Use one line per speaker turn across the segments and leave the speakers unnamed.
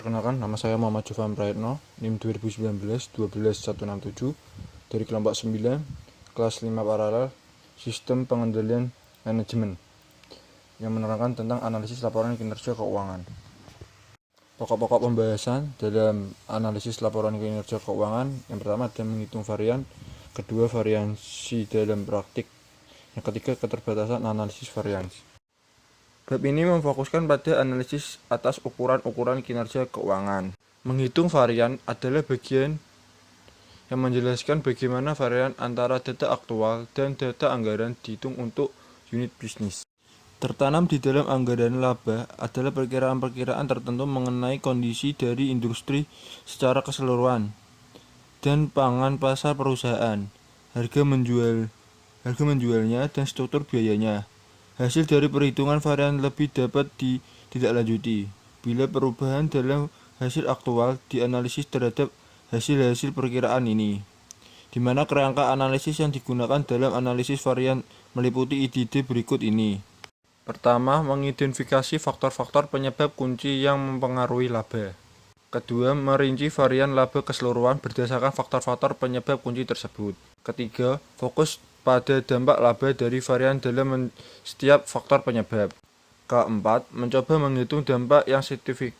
Perkenalkan, nama saya Muhammad Jufan Prayetno, NIM 2019-12167 dari kelompok 9, kelas 5 paralel, Sistem Pengendalian Manajemen, yang menerangkan tentang analisis laporan kinerja keuangan. Pokok-pokok pembahasan dalam analisis laporan kinerja keuangan, yang pertama adalah menghitung varian, kedua variansi dalam praktik, yang ketiga keterbatasan analisis variansi. Bab ini memfokuskan pada analisis atas ukuran-ukuran kinerja keuangan. Menghitung varian adalah bagian yang menjelaskan bagaimana varian antara data aktual dan data anggaran dihitung untuk unit bisnis. Tertanam di dalam anggaran laba adalah perkiraan-perkiraan tertentu mengenai kondisi dari industri secara keseluruhan dan pangan pasar perusahaan, harga menjualnya dan struktur biayanya. Hasil dari perhitungan varian lebih dapat ditindaklanjuti bila perubahan dalam hasil aktual dianalisis terhadap hasil-hasil perkiraan ini, di mana kerangka analisis yang digunakan dalam analisis varian meliputi ide-ide berikut ini. Pertama, mengidentifikasi faktor-faktor penyebab kunci yang mempengaruhi laba. Kedua, merinci varian laba keseluruhan berdasarkan faktor-faktor penyebab kunci tersebut. Ketiga, fokus pada dampak laba dari varian dalam setiap faktor penyebab. Keempat, mencoba menghitung dampak yang signifikan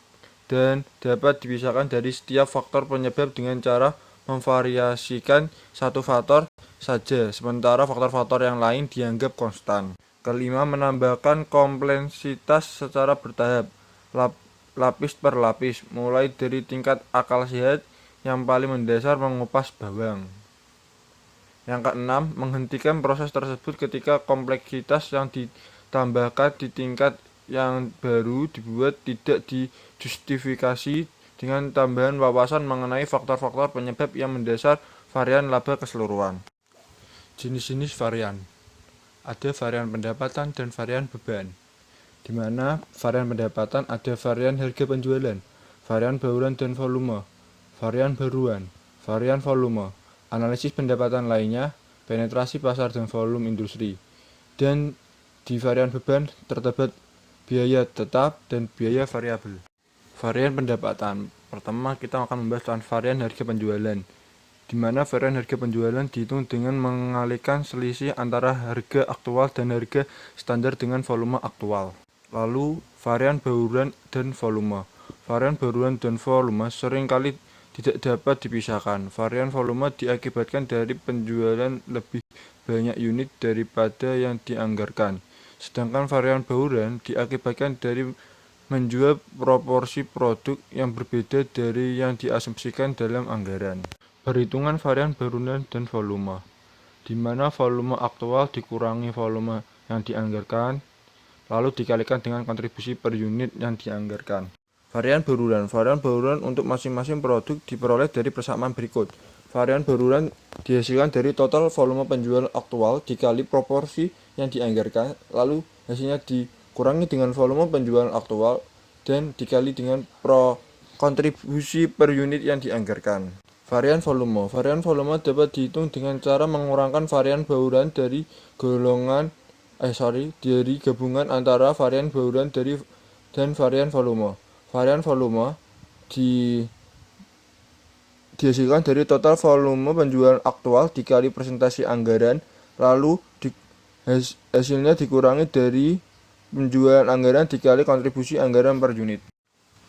dan dapat dipisahkan dari setiap faktor penyebab dengan cara memvariasikan satu faktor saja, sementara faktor-faktor yang lain dianggap konstan. Kelima, menambahkan kompleksitas secara bertahap, lapis per lapis, mulai dari tingkat akal sehat yang paling mendasar mengupas bawang. Yang keenam, menghentikan proses tersebut ketika kompleksitas yang ditambahkan di tingkat yang baru dibuat tidak dijustifikasi dengan tambahan wawasan mengenai faktor-faktor penyebab yang mendasar varian laba keseluruhan. Jenis-jenis varian. Ada varian pendapatan dan varian beban, di mana varian pendapatan ada varian harga penjualan, varian bauran dan volume, varian baruan, varian volume, analisis pendapatan lainnya, penetrasi pasar dan volume industri. Dan di varian beban terdapat biaya tetap dan biaya variabel. Varian pendapatan. Pertama kita akan membahas tentang varian harga penjualan, di mana varian harga penjualan dihitung dengan mengalihkan selisih antara harga aktual dan harga standar dengan volume aktual. Lalu varian bauran dan volume. Varian bauran dan volume seringkali tidak dapat dipisahkan. Varian volume diakibatkan dari penjualan lebih banyak unit daripada yang dianggarkan. Sedangkan varian bauran diakibatkan dari menjual proporsi produk yang berbeda dari yang diasumsikan dalam anggaran. Perhitungan varian bauran dan volume, di mana volume aktual dikurangi volume yang dianggarkan, lalu dikalikan dengan kontribusi per unit yang dianggarkan. Varian bauran untuk masing-masing produk diperoleh dari persamaan berikut. Varian bauran dihasilkan dari total volume penjualan aktual dikali proporsi yang dianggarkan, lalu hasilnya dikurangi dengan volume penjualan aktual dan dikali dengan kontribusi per unit yang dianggarkan. Varian volume dapat dihitung dengan cara mengurangkan varian bauran dari gabungan antara varian bauran dan varian volume. Varian volume dihasilkan dari total volume penjualan aktual dikali presentasi anggaran, lalu hasilnya dikurangi dari penjualan anggaran dikali kontribusi anggaran per unit.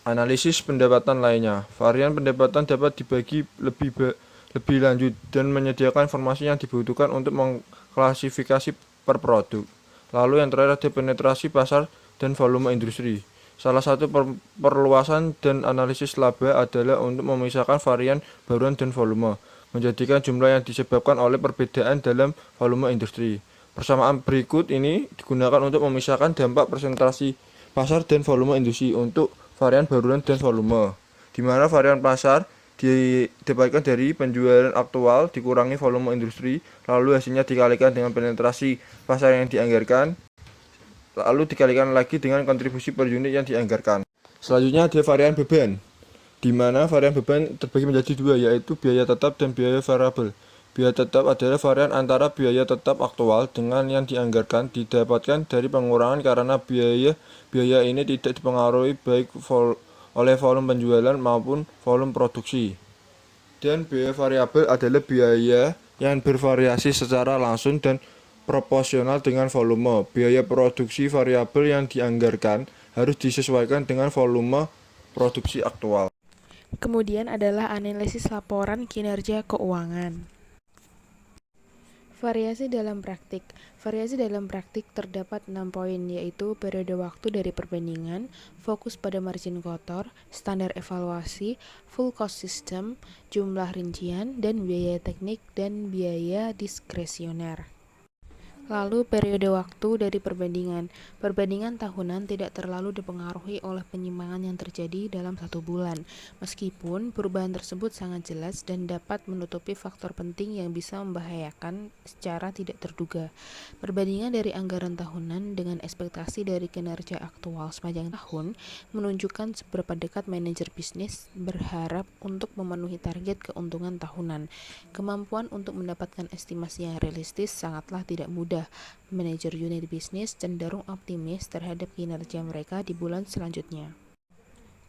Analisis pendapatan lainnya. Varian pendapatan dapat dibagi lebih lanjut dan menyediakan informasi yang dibutuhkan untuk mengklasifikasi per produk. Lalu yang terakhir ada penetrasi pasar dan volume industri. Salah satu perluasan dan analisis laba adalah untuk memisahkan varian bauran dan volume, menjadikan jumlah yang disebabkan oleh perbedaan dalam volume industri. Persamaan berikut ini digunakan untuk memisahkan dampak presentasi pasar dan volume industri untuk varian bauran dan volume, di mana varian pasar didapatkan dari penjualan aktual dikurangi volume industri, lalu hasilnya dikalikan dengan penetrasi pasar yang dianggarkan, lalu dikalikan lagi dengan kontribusi per unit yang dianggarkan. Selanjutnya ada varian beban, di mana varian beban terbagi menjadi dua, yaitu biaya tetap dan biaya variabel. Biaya tetap adalah varian antara biaya tetap aktual dengan yang dianggarkan, didapatkan dari pengurangan karena biaya ini tidak dipengaruhi baik oleh volume penjualan maupun volume produksi. Dan biaya variabel adalah biaya yang bervariasi secara langsung dan proporsional dengan volume. Biaya produksi variabel yang dianggarkan harus disesuaikan dengan volume produksi aktual.
Kemudian adalah analisis laporan kinerja keuangan. Variasi dalam praktik. Variasi dalam praktik terdapat 6 poin, yaitu periode waktu dari perbandingan, fokus pada margin kotor, standar evaluasi, full cost system, jumlah rincian, dan biaya teknik dan biaya diskresioner. Lalu periode waktu dari perbandingan. Perbandingan tahunan tidak terlalu dipengaruhi oleh penyimpangan yang terjadi dalam satu bulan, meskipun perubahan tersebut sangat jelas dan dapat menutupi faktor penting yang bisa membahayakan secara tidak terduga. Perbandingan dari anggaran tahunan dengan ekspektasi dari kinerja aktual sepanjang tahun menunjukkan seberapa dekat manajer bisnis berharap untuk memenuhi target keuntungan tahunan. Kemampuan untuk mendapatkan estimasi yang realistis sangatlah tidak mudah. Manajer unit bisnis cenderung optimis terhadap kinerja mereka di bulan selanjutnya.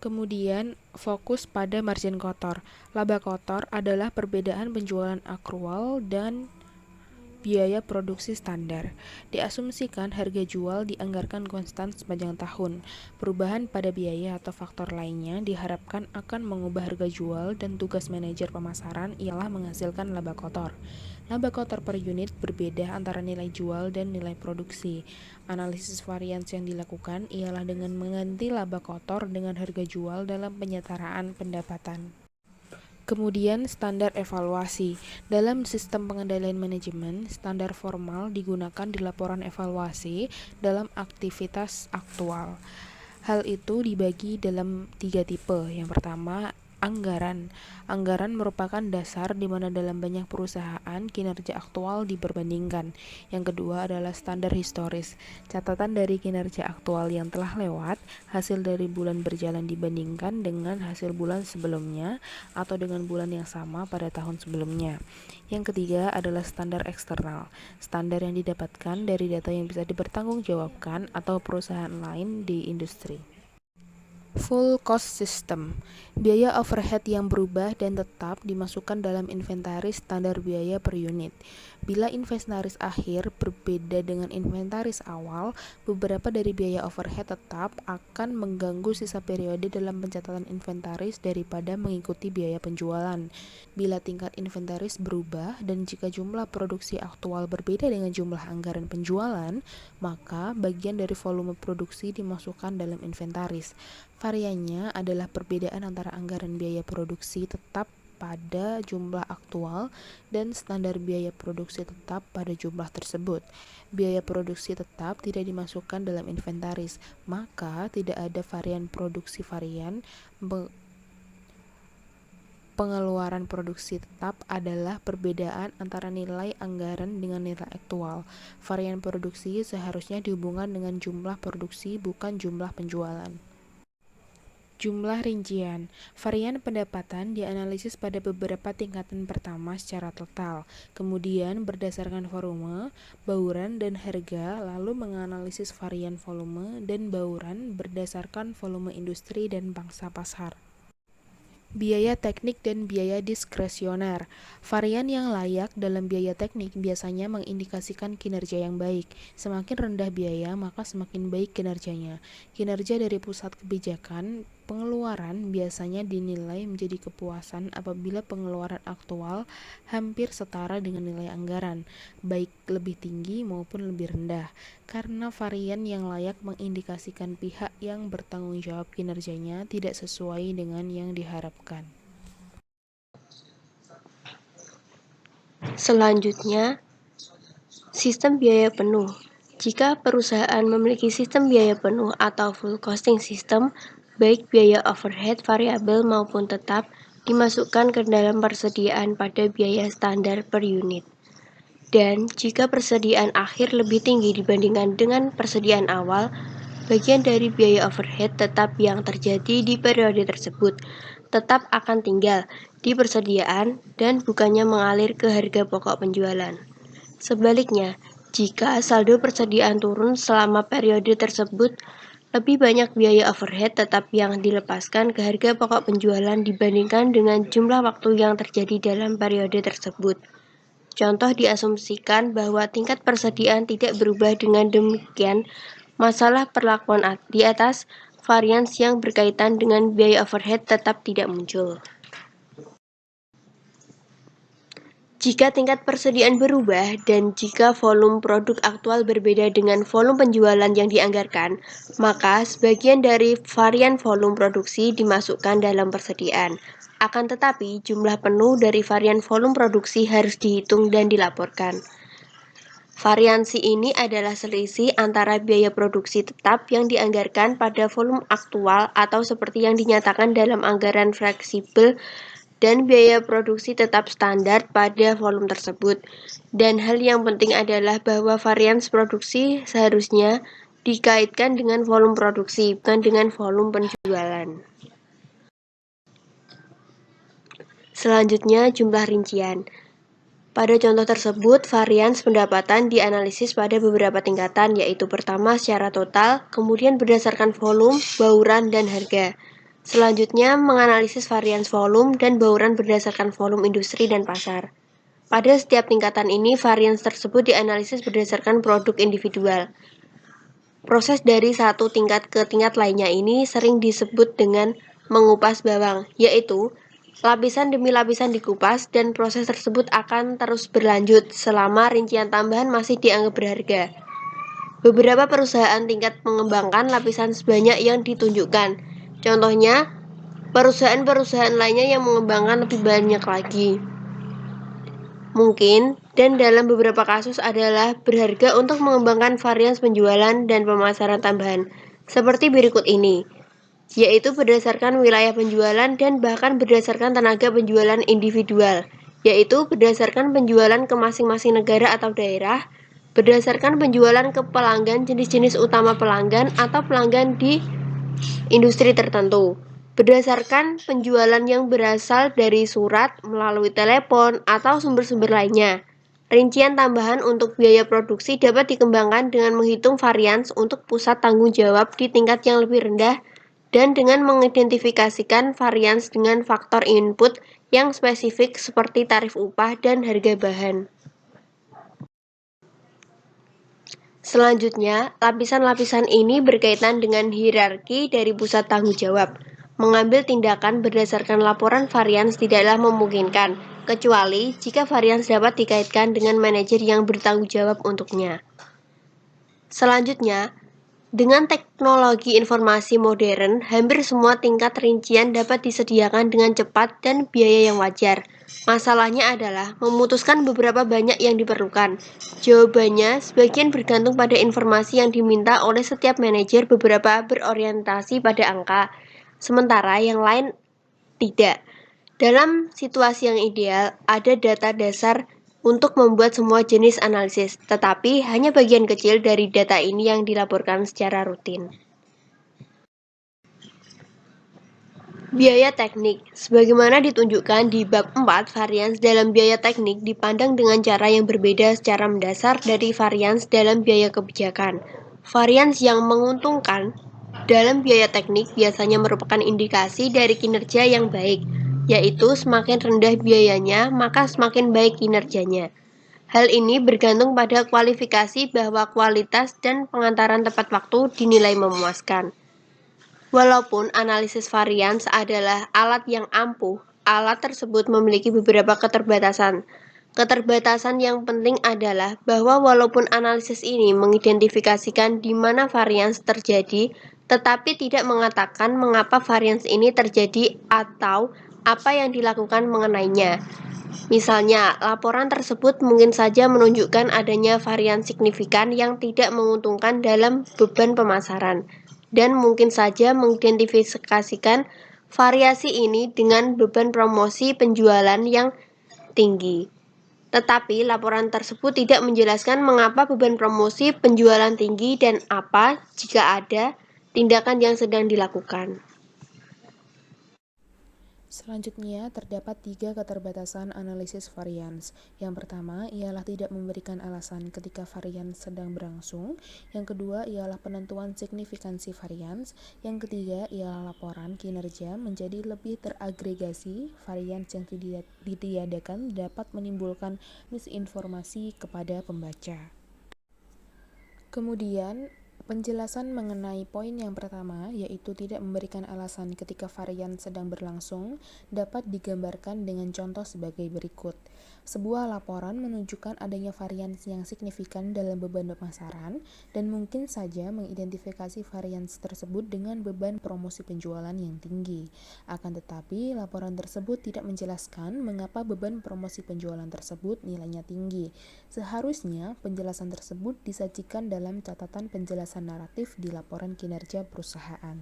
Kemudian, fokus pada margin kotor. Laba kotor adalah perbedaan penjualan akrual dan biaya produksi standar. Diasumsikan harga jual dianggarkan konstan sepanjang tahun. Perubahan pada biaya atau faktor lainnya diharapkan akan mengubah harga jual, dan tugas manajer pemasaran ialah menghasilkan laba kotor. Laba kotor per unit berbeda antara nilai jual dan nilai produksi. Analisis varians yang dilakukan ialah dengan mengganti laba kotor dengan harga jual dalam penyetaraan pendapatan. Kemudian standar evaluasi. Dalam sistem pengendalian manajemen, standar formal digunakan di laporan evaluasi dalam aktivitas aktual. Hal itu dibagi dalam 3 tipe. Yang pertama, anggaran. Anggaran merupakan dasar di mana dalam banyak perusahaan kinerja aktual diperbandingkan. Yang kedua adalah standar historis. Catatan dari kinerja aktual yang telah lewat, hasil dari bulan berjalan dibandingkan dengan hasil bulan sebelumnya atau dengan bulan yang sama pada tahun sebelumnya. Yang ketiga adalah standar eksternal. Standar yang didapatkan dari data yang bisa dipertanggungjawabkan atau perusahaan lain di industri. Full cost system. Biaya overhead yang berubah dan tetap dimasukkan dalam inventaris standar biaya per unit. Bila inventaris akhir berbeda dengan inventaris awal, beberapa dari biaya overhead tetap akan mengganggu sisa periode dalam pencatatan inventaris daripada mengikuti biaya penjualan. Bila tingkat inventaris berubah dan jika jumlah produksi aktual berbeda dengan jumlah anggaran penjualan, maka bagian dari volume produksi dimasukkan dalam inventaris. Variannya adalah perbedaan antara anggaran biaya produksi tetap pada jumlah aktual dan standar biaya produksi tetap pada jumlah tersebut. Biaya produksi tetap tidak dimasukkan dalam inventaris, maka tidak ada varian produksi varian. Pengeluaran produksi tetap adalah perbedaan antara nilai anggaran dengan nilai aktual. Varian produksi seharusnya dihubungkan dengan jumlah produksi, bukan jumlah penjualan. Jumlah rincian. Varian pendapatan dianalisis pada beberapa tingkatan pertama secara total, kemudian berdasarkan volume, bauran, dan harga, lalu menganalisis varian volume dan bauran berdasarkan volume industri dan pangsa pasar. Biaya teknik dan biaya diskresioner. Varian yang layak dalam biaya teknik biasanya mengindikasikan kinerja yang baik. Semakin rendah biaya, maka semakin baik kinerjanya. Kinerja dari pusat kebijakan pengeluaran biasanya dinilai menjadi kepuasan apabila pengeluaran aktual hampir setara dengan nilai anggaran, baik lebih tinggi maupun lebih rendah, karena varian yang layak mengindikasikan pihak yang bertanggung jawab kinerjanya tidak sesuai dengan yang diharapkan.
Selanjutnya, sistem biaya penuh. Jika perusahaan memiliki sistem biaya penuh atau full costing system, baik biaya overhead variabel maupun tetap dimasukkan ke dalam persediaan pada biaya standar per unit. Dan jika persediaan akhir lebih tinggi dibandingkan dengan persediaan awal, bagian dari biaya overhead tetap yang terjadi di periode tersebut tetap akan tinggal di persediaan dan bukannya mengalir ke harga pokok penjualan. Sebaliknya, jika saldo persediaan turun selama periode tersebut, Lebih banyak biaya overhead tetap yang dilepaskan ke harga pokok penjualan dibandingkan dengan jumlah waktu yang terjadi dalam periode tersebut. Contoh diasumsikan bahwa tingkat persediaan tidak berubah, dengan demikian masalah perlakuan di atas varians yang berkaitan dengan biaya overhead tetap tidak muncul. Jika tingkat persediaan berubah dan jika volume produk aktual berbeda dengan volume penjualan yang dianggarkan, maka sebagian dari varian volume produksi dimasukkan dalam persediaan. Akan tetapi, jumlah penuh dari varian volume produksi harus dihitung dan dilaporkan. Variansi ini adalah selisih antara biaya produksi tetap yang dianggarkan pada volume aktual atau seperti yang dinyatakan dalam anggaran fleksibel dan biaya produksi tetap standar pada volume tersebut. Dan hal yang penting adalah bahwa varians produksi seharusnya dikaitkan dengan volume produksi, bukan dengan volume penjualan. Selanjutnya, jumlah rincian. Pada contoh tersebut, varians pendapatan dianalisis pada beberapa tingkatan, yaitu pertama secara total, kemudian berdasarkan volume, bauran, dan harga. Selanjutnya, menganalisis varians volume dan bauran berdasarkan volume industri dan pasar. Pada setiap tingkatan ini, varians tersebut dianalisis berdasarkan produk individual. Proses dari satu tingkat ke tingkat lainnya ini sering disebut dengan mengupas bawang, yaitu lapisan demi lapisan dikupas dan proses tersebut akan terus berlanjut selama rincian tambahan masih dianggap berharga. Beberapa perusahaan tingkat mengembangkan lapisan sebanyak yang ditunjukkan. Contohnya, perusahaan-perusahaan lainnya yang mengembangkan lebih banyak lagi. Mungkin, dan dalam beberapa kasus adalah berharga untuk mengembangkan varians penjualan dan pemasaran tambahan, seperti berikut ini, yaitu berdasarkan wilayah penjualan dan bahkan berdasarkan tenaga penjualan individual, yaitu berdasarkan penjualan ke masing-masing negara atau daerah, berdasarkan penjualan ke pelanggan, jenis-jenis utama pelanggan atau pelanggan di industri tertentu, berdasarkan penjualan yang berasal dari surat, melalui telepon, atau sumber-sumber lainnya. Rincian tambahan untuk biaya produksi dapat dikembangkan dengan menghitung varians untuk pusat tanggung jawab di tingkat yang lebih rendah dan dengan mengidentifikasikan varians dengan faktor input yang spesifik seperti tarif upah dan harga bahan. Selanjutnya, lapisan-lapisan ini berkaitan dengan hierarki dari pusat tanggung jawab. Mengambil tindakan berdasarkan laporan varians tidaklah memungkinkan, kecuali jika varians dapat dikaitkan dengan manajer yang bertanggung jawab untuknya. Selanjutnya, dengan teknologi informasi modern, hampir semua tingkat rincian dapat disediakan dengan cepat dan biaya yang wajar. Masalahnya adalah memutuskan beberapa banyak yang diperlukan. Jawabannya sebagian bergantung pada informasi yang diminta oleh setiap manajer, beberapa berorientasi pada angka, sementara yang lain tidak. Dalam situasi yang ideal, ada data dasar untuk membuat semua jenis analisis, tetapi hanya bagian kecil dari data ini yang dilaporkan secara rutin. Biaya teknik. Sebagaimana ditunjukkan di bab 4, varians dalam biaya teknik dipandang dengan cara yang berbeda secara mendasar dari varians dalam biaya kebijakan. Varians yang menguntungkan dalam biaya teknik biasanya merupakan indikasi dari kinerja yang baik, yaitu semakin rendah biayanya, maka semakin baik kinerjanya. Hal ini bergantung pada kualifikasi bahwa kualitas dan pengantaran tepat waktu dinilai memuaskan. Walaupun analisis varians adalah alat yang ampuh, alat tersebut memiliki beberapa keterbatasan. Keterbatasan yang penting adalah bahwa walaupun analisis ini mengidentifikasikan di mana varians terjadi, tetapi tidak mengatakan mengapa varians ini terjadi atau apa yang dilakukan mengenainya. Misalnya, laporan tersebut mungkin saja menunjukkan adanya varians signifikan yang tidak menguntungkan dalam beban pemasaran, dan mungkin saja mengidentifikasikan variasi ini dengan beban promosi penjualan yang tinggi. Tetapi laporan tersebut tidak menjelaskan mengapa beban promosi penjualan tinggi dan apa, jika ada, tindakan yang sedang dilakukan.
Selanjutnya, terdapat 3 keterbatasan analisis varians. Yang pertama ialah tidak memberikan alasan ketika varians sedang berlangsung. Yang kedua ialah penentuan signifikansi varians. Yang ketiga ialah laporan kinerja menjadi lebih teragregasi. Varians yang ditiadakan dapat menimbulkan misinformasi kepada pembaca. Kemudian, penjelasan mengenai poin yang pertama, yaitu tidak memberikan alasan ketika varian sedang berlangsung, dapat digambarkan dengan contoh sebagai berikut. Sebuah laporan menunjukkan adanya varian yang signifikan dalam beban pemasaran dan mungkin saja mengidentifikasi varian tersebut dengan beban promosi penjualan yang tinggi. Akan tetapi, laporan tersebut tidak menjelaskan mengapa beban promosi penjualan tersebut nilainya tinggi. Seharusnya, penjelasan tersebut disajikan dalam catatan penjelasan naratif di laporan kinerja perusahaan.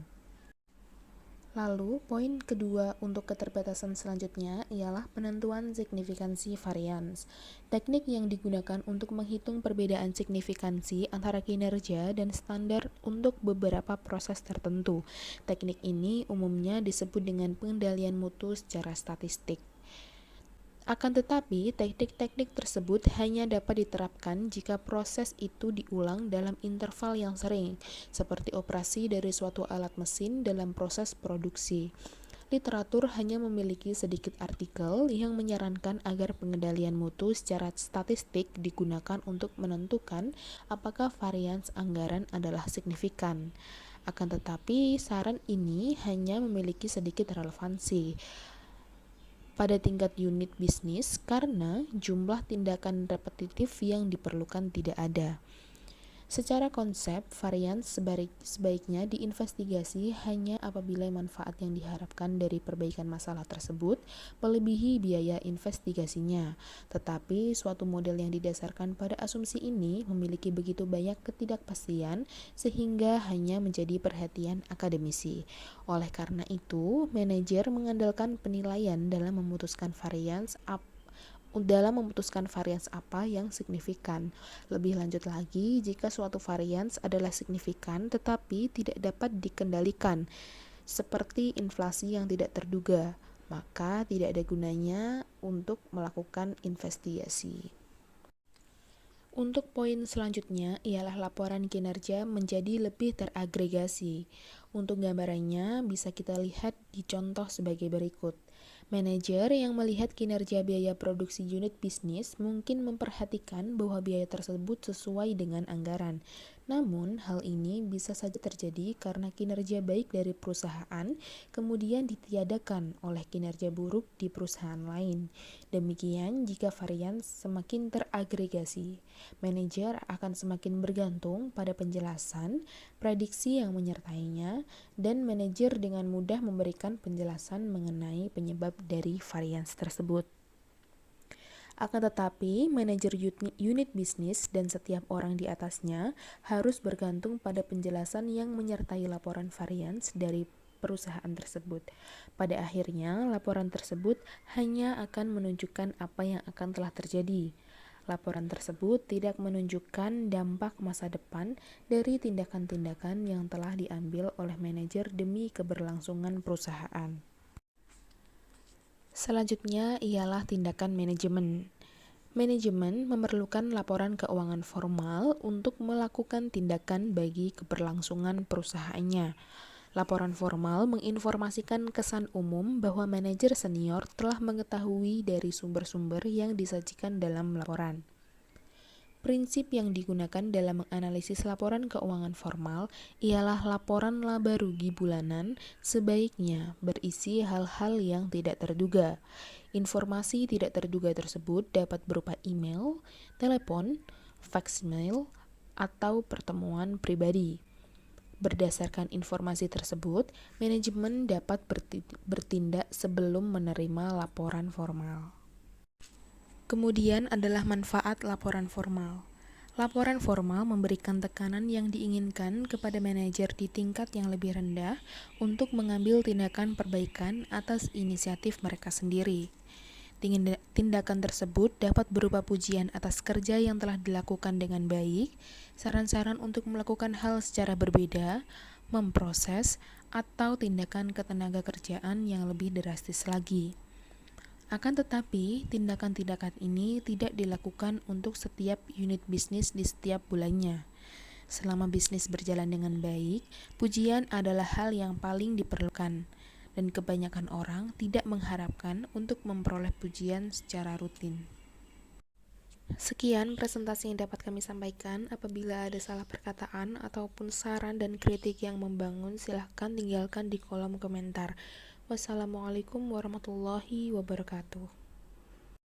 Lalu, poin kedua untuk keterbatasan selanjutnya ialah penentuan signifikansi varians. Teknik yang digunakan untuk menghitung perbedaan signifikansi antara kinerja dan standar untuk beberapa proses tertentu. Teknik ini umumnya disebut dengan pengendalian mutu secara statistik. Akan tetapi, teknik-teknik tersebut hanya dapat diterapkan jika proses itu diulang dalam interval yang sering, seperti operasi dari suatu alat mesin dalam proses produksi. Literatur hanya memiliki sedikit artikel yang menyarankan agar pengendalian mutu secara statistik digunakan untuk menentukan apakah varians anggaran adalah signifikan. Akan tetapi, saran ini hanya memiliki sedikit relevansi pada tingkat unit bisnis karena jumlah tindakan repetitif yang diperlukan tidak ada. Secara konsep, varians sebaiknya diinvestigasi hanya apabila manfaat yang diharapkan dari perbaikan masalah tersebut melebihi biaya investigasinya. Tetapi, suatu model yang didasarkan pada asumsi ini memiliki begitu banyak ketidakpastian sehingga hanya menjadi perhatian akademisi. Oleh karena itu, manajer mengandalkan penilaian dalam memutuskan varians apa yang signifikan. Lebih lanjut lagi, jika suatu varians adalah signifikan tetapi tidak dapat dikendalikan, seperti inflasi yang tidak terduga, maka tidak ada gunanya untuk melakukan investigasi. Untuk poin selanjutnya ialah laporan kinerja menjadi lebih teragregasi. Untuk gambarannya bisa kita lihat di contoh sebagai berikut. Manajer yang melihat kinerja biaya produksi unit bisnis mungkin memperhatikan bahwa biaya tersebut sesuai dengan anggaran. Namun, hal ini bisa saja terjadi karena kinerja baik dari perusahaan kemudian ditiadakan oleh kinerja buruk di perusahaan lain. Demikian jika varian semakin teragregasi, manajer akan semakin bergantung pada penjelasan, prediksi yang menyertainya, dan manajer dengan mudah memberikan penjelasan mengenai penyebab dari varians tersebut. Akan tetapi, manajer unit bisnis dan setiap orang di atasnya harus bergantung pada penjelasan yang menyertai laporan varians dari perusahaan tersebut. Pada akhirnya, laporan tersebut hanya akan menunjukkan apa yang akan telah terjadi. Laporan tersebut tidak menunjukkan dampak masa depan dari tindakan-tindakan yang telah diambil oleh manajer demi keberlangsungan perusahaan. Selanjutnya ialah tindakan manajemen. Manajemen memerlukan laporan keuangan formal untuk melakukan tindakan bagi keberlangsungan perusahaannya. Laporan formal menginformasikan kesan umum bahwa manajer senior telah mengetahui dari sumber-sumber yang disajikan dalam laporan. Prinsip yang digunakan dalam menganalisis laporan keuangan formal ialah laporan laba rugi bulanan sebaiknya berisi hal-hal yang tidak terduga. Informasi tidak terduga tersebut dapat berupa email, telepon, faksmail, atau pertemuan pribadi. Berdasarkan informasi tersebut, manajemen dapat bertindak sebelum menerima laporan formal. Kemudian adalah manfaat laporan formal. Laporan formal memberikan tekanan yang diinginkan kepada manajer di tingkat yang lebih rendah untuk mengambil tindakan perbaikan atas inisiatif mereka sendiri. Tindakan tersebut dapat berupa pujian atas kerja yang telah dilakukan dengan baik, saran-saran untuk melakukan hal secara berbeda, memproses, atau tindakan ketenaga kerjaan yang lebih drastis lagi. Akan tetapi, tindakan-tindakan ini tidak dilakukan untuk setiap unit bisnis di setiap bulannya. Selama bisnis berjalan dengan baik, pujian adalah hal yang paling diperlukan, dan kebanyakan orang tidak mengharapkan untuk memperoleh pujian secara rutin. Sekian presentasi yang dapat kami sampaikan. Apabila ada salah perkataan ataupun saran dan kritik yang membangun, silahkan tinggalkan di kolom komentar. Wassalamualaikum warahmatullahi wabarakatuh.